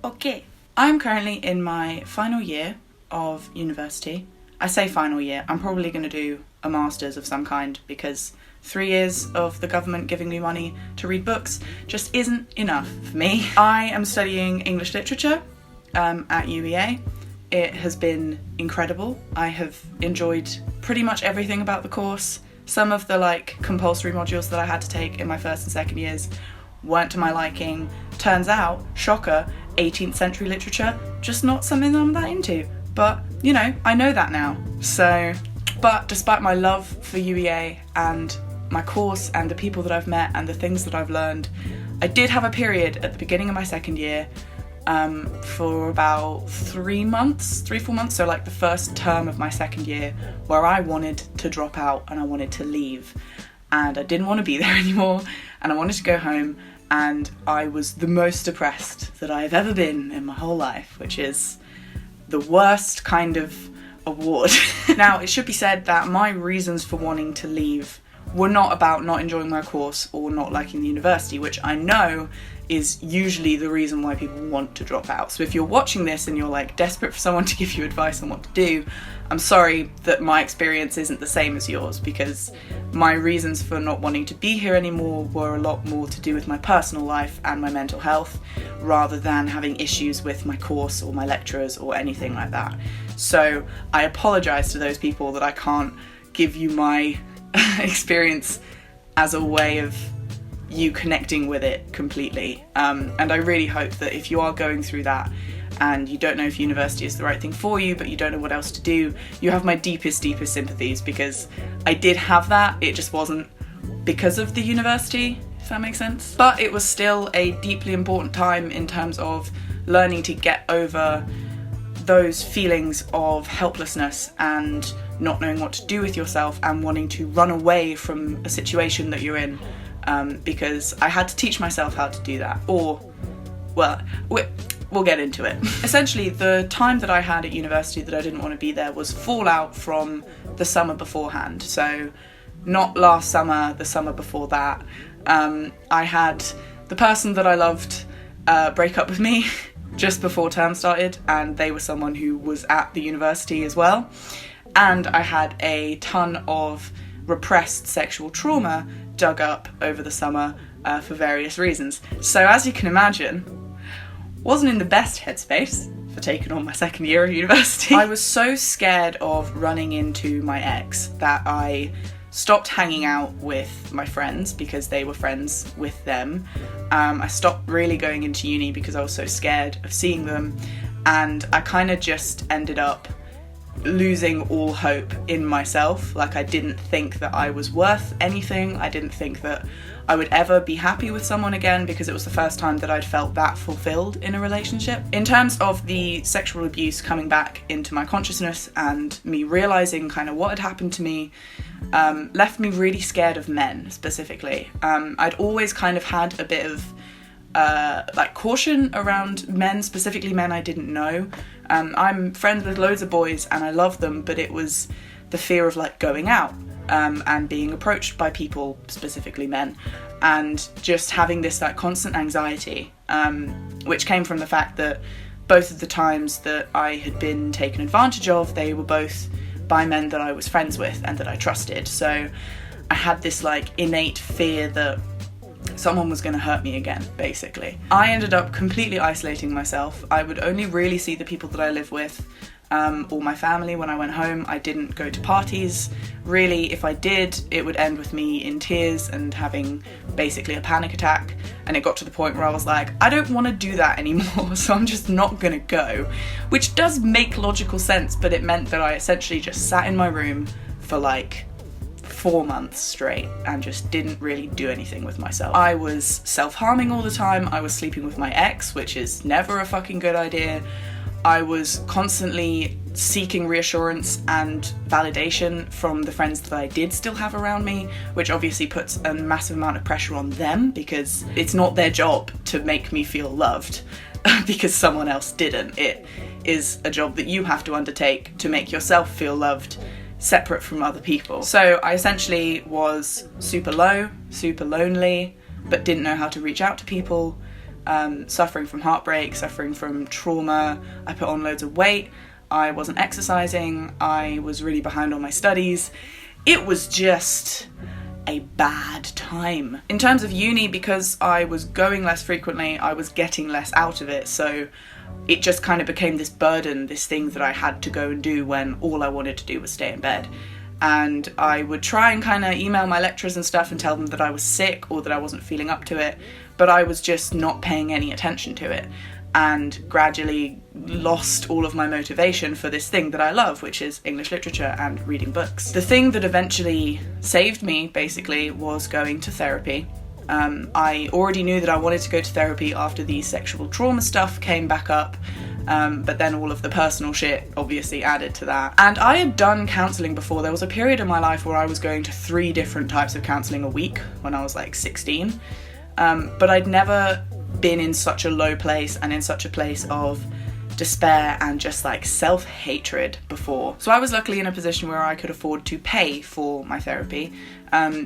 Okay. I'm currently in my final year of university. I say final year, I'm probably going to do a master's of some kind because 3 years of the government giving me money to read books just isn't enough for me. I am studying English literature at UEA. It has been incredible. I have enjoyed pretty much everything about the course. Some of the compulsory modules that I had to take in my first and second years weren't to my liking. Turns out, shocker, 18th century literature, just not something that I'm that into. But, I know that now. But despite my love for UEA and my course and the people that I've met and the things that I've learned, I did have a period at the beginning of my second year for about 3 months, 3-4 months, so the first term of my second year, where I wanted to drop out and I wanted to leave. And I didn't want to be there anymore and I wanted to go home, and I was the most depressed that I've ever been in my whole life, which is the worst kind of award. Now, it should be said that my reasons for wanting to leave were not about not enjoying my course or not liking the university, which I know is usually the reason why people want to drop out. So if you're watching this and you're desperate for someone to give you advice on what to do, I'm sorry that my experience isn't the same as yours, because my reasons for not wanting to be here anymore were a lot more to do with my personal life and my mental health, rather than having issues with my course or my lecturers or anything like that. So I apologise to those people that I can't give you my experience as a way of you connecting with it completely, and I really hope that if you are going through that and you don't know if university is the right thing for you, but you don't know what else to do, you have my deepest sympathies, because I did have that. It just wasn't because of the university, if that makes sense. But it was still a deeply important time in terms of learning to get over those feelings of helplessness and not knowing what to do with yourself and wanting to run away from a situation that you're in, because I had to teach myself how to do that. We'll get into it. Essentially, the time that I had at university that I didn't want to be there was fallout from the summer beforehand. So not last summer, the summer before that. I had the person that I loved break up with me just before term started, and they were someone who was at the university as well. And I had a ton of repressed sexual trauma dug up over the summer for various reasons. So as you can imagine, wasn't in the best headspace for taking on my second year of university. I was so scared of running into my ex that I stopped hanging out with my friends because they were friends with them. I stopped really going into uni because I was so scared of seeing them, and I kind of just ended up losing all hope in myself. I didn't think that I was worth anything. I didn't think that I would ever be happy with someone again, because it was the first time that I'd felt that fulfilled in a relationship. In terms of the sexual abuse coming back into my consciousness and me realising kind of what had happened to me, left me really scared of men specifically. I'd always kind of had a bit of caution around men, specifically men I didn't know. I'm friends with loads of boys and I love them, but it was the fear of going out and being approached by people, specifically men, and just having this constant anxiety, which came from the fact that both of the times that I had been taken advantage of, they were both by men that I was friends with and that I trusted. So I had this innate fear that someone was going to hurt me again, basically. I ended up completely isolating myself. I would only really see the people that I live with, or my family when I went home. I didn't go to parties. Really, if I did, it would end with me in tears and having basically a panic attack. And it got to the point where I was like, I don't want to do that anymore, so I'm just not going to go. Which does make logical sense, but it meant that I essentially just sat in my room for 4 months straight and just didn't really do anything with myself. I was self-harming all the time. I was sleeping with my ex, which is never a fucking good idea. I was constantly seeking reassurance and validation from the friends that I did still have around me, which obviously puts a massive amount of pressure on them, because it's not their job to make me feel loved because someone else didn't. It is a job that you have to undertake to make yourself feel loved, separate from other people. So I essentially was super low, super lonely, but didn't know how to reach out to people. suffering from heartbreak, suffering from trauma. I put on loads of weight. I wasn't exercising. I was really behind on my studies. It was just a bad time. In terms of uni, because I was going less frequently, I was getting less out of it, so it just kind of became this burden, this thing that I had to go and do when all I wanted to do was stay in bed. And I would try and kind of email my lecturers and stuff and tell them that I was sick or that I wasn't feeling up to it, but I was just not paying any attention to it, and gradually lost all of my motivation for this thing that I love, which is English literature and reading books. The thing that eventually saved me, basically, was going to therapy. I already knew that I wanted to go to therapy after the sexual trauma stuff came back up, but then all of the personal shit obviously added to that. And I had done counselling before. There was a period in my life where I was going to 3 different types of counselling a week when I was like 16, but I'd never been in such a low place and in such a place of despair and just like self-hatred before. So I was luckily in a position where I could afford to pay for my therapy,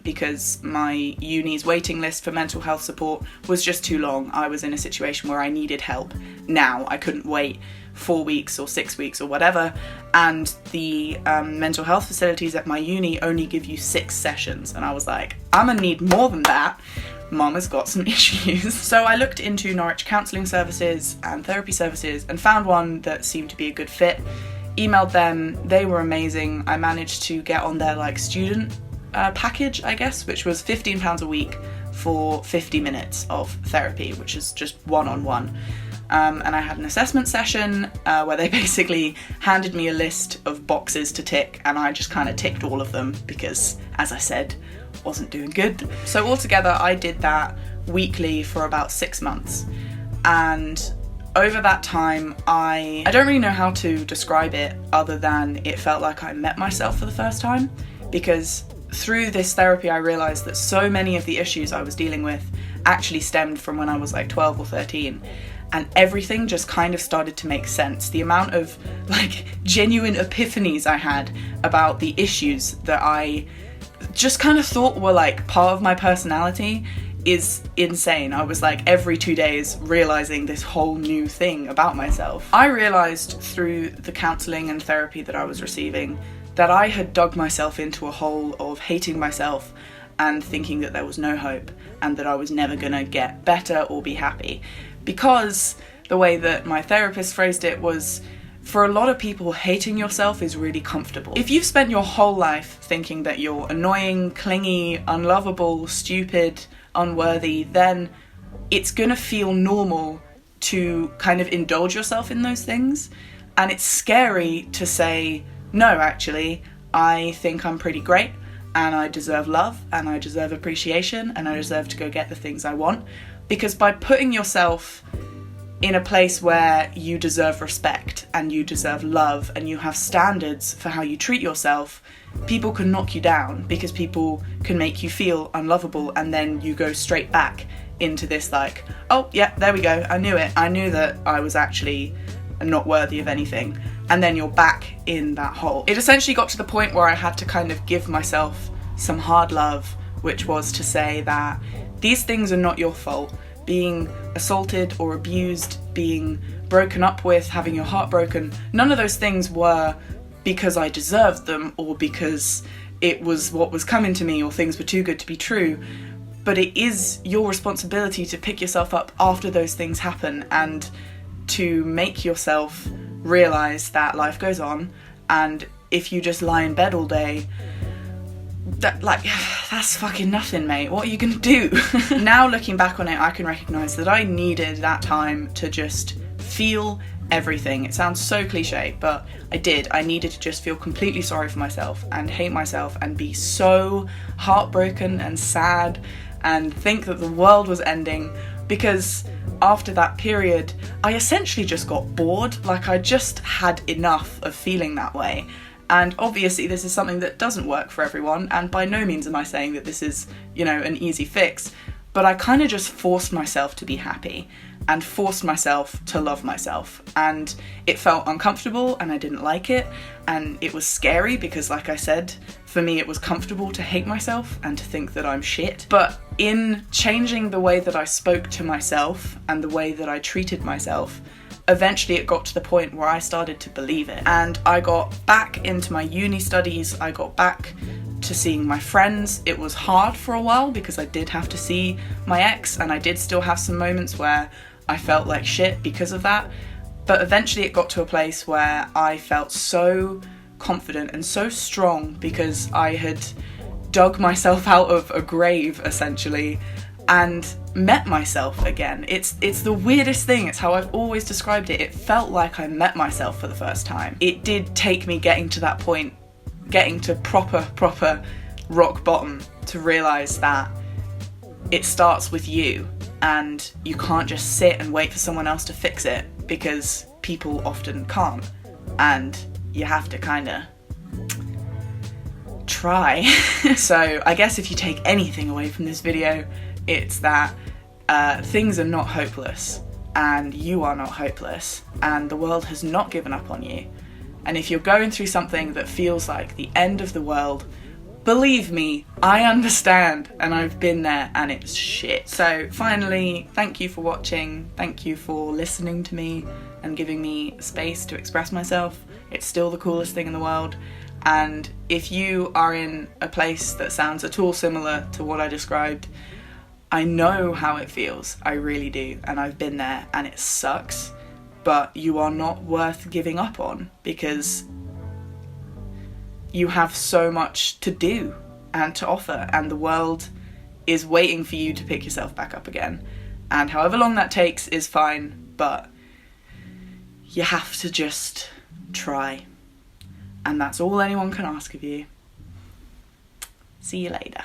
because my uni's waiting list for mental health support was just too long. I was in a situation where I needed help now. I couldn't wait 4 weeks or 6 weeks or whatever, and the mental health facilities at my uni only give you 6 sessions, and I was like, I'm gonna need more than that. Mama's got some issues. So I looked into Norwich counselling services and therapy services and found one that seemed to be a good fit. Emailed them, they were amazing. I managed to get on their like student package, I guess, which was £15 a week for 50 minutes of therapy, which is just one-on-one. And I had an assessment session where they basically handed me a list of boxes to tick, and I just kind of ticked all of them because, as I said, wasn't doing good. So altogether I did that weekly for about 6 months, and over that time I don't really know how to describe it other than it felt like I met myself for the first time, because through this therapy I realised that so many of the issues I was dealing with actually stemmed from when I was like 12 or 13, and everything just kind of started to make sense. The amount of like genuine epiphanies I had about the issues that I just kind of thought were like part of my personality is insane. I was like every 2 days realising this whole new thing about myself. I realised through the counselling and therapy that I was receiving that I had dug myself into a hole of hating myself and thinking that there was no hope and that I was never gonna get better or be happy. Because the way that my therapist phrased it was, for a lot of people, hating yourself is really comfortable. If you've spent your whole life thinking that you're annoying, clingy, unlovable, stupid, unworthy, then it's gonna feel normal to kind of indulge yourself in those things. And it's scary to say, no, actually, I think I'm pretty great, and I deserve love, and I deserve appreciation, and I deserve to go get the things I want. Because by putting yourself in a place where you deserve respect and you deserve love and you have standards for how you treat yourself, people can knock you down, because people can make you feel unlovable, and then you go straight back into this like, oh yeah, there we go, I knew it. I knew that I was actually not worthy of anything. And then you're back in that hole. It essentially got to the point where I had to kind of give myself some hard love, which was to say that these things are not your fault. Being assaulted or abused, being broken up with, having your heart broken, none of those things were because I deserved them or because it was what was coming to me or things were too good to be true. But it is your responsibility to pick yourself up after those things happen and to make yourself realise that life goes on, and if you just lie in bed all day, that's fucking nothing, mate. What are you gonna do? Now looking back on it, I can recognise that I needed that time to just feel everything. It sounds so cliche, but I did. I needed to just feel completely sorry for myself and hate myself and be so heartbroken and sad and think that the world was ending, because after that period, I essentially just got bored. Like, I just had enough of feeling that way. And obviously this is something that doesn't work for everyone, and by no means am I saying that this is, an easy fix, But I kind of just forced myself to be happy and forced myself to love myself. And it felt uncomfortable and I didn't like it. And it was scary because, like I said, for me it was comfortable to hate myself and to think that I'm shit. But in changing the way that I spoke to myself and the way that I treated myself, eventually it got to the point where I started to believe it. And I got back into my uni studies, I got back to seeing my friends. It was hard for a while because I did have to see my ex, and I did still have some moments where I felt like shit because of that. But eventually it got to a place where I felt so confident and so strong because I had dug myself out of a grave, essentially, and met myself again. It's the weirdest thing. It's how I've always described it. It felt like I met myself for the first time. It did take me getting to that point, getting to proper rock bottom, to realise that it starts with you and you can't just sit and wait for someone else to fix it, because people often can't, and you have to kind of try. So I guess if you take anything away from this video, it's that things are not hopeless, and you are not hopeless, and the world has not given up on you. And if you're going through something that feels like the end of the world, believe me, I understand, and I've been there, and it's shit. So finally, thank you for watching, thank you for listening to me and giving me space to express myself. It's still the coolest thing in the world. And if you are in a place that sounds at all similar to what I described, I know how it feels, I really do, and I've been there, and it sucks. But you are not worth giving up on, because you have so much to do and to offer, and the world is waiting for you to pick yourself back up again. And however long that takes is fine, but you have to just try. And that's all anyone can ask of you. See you later.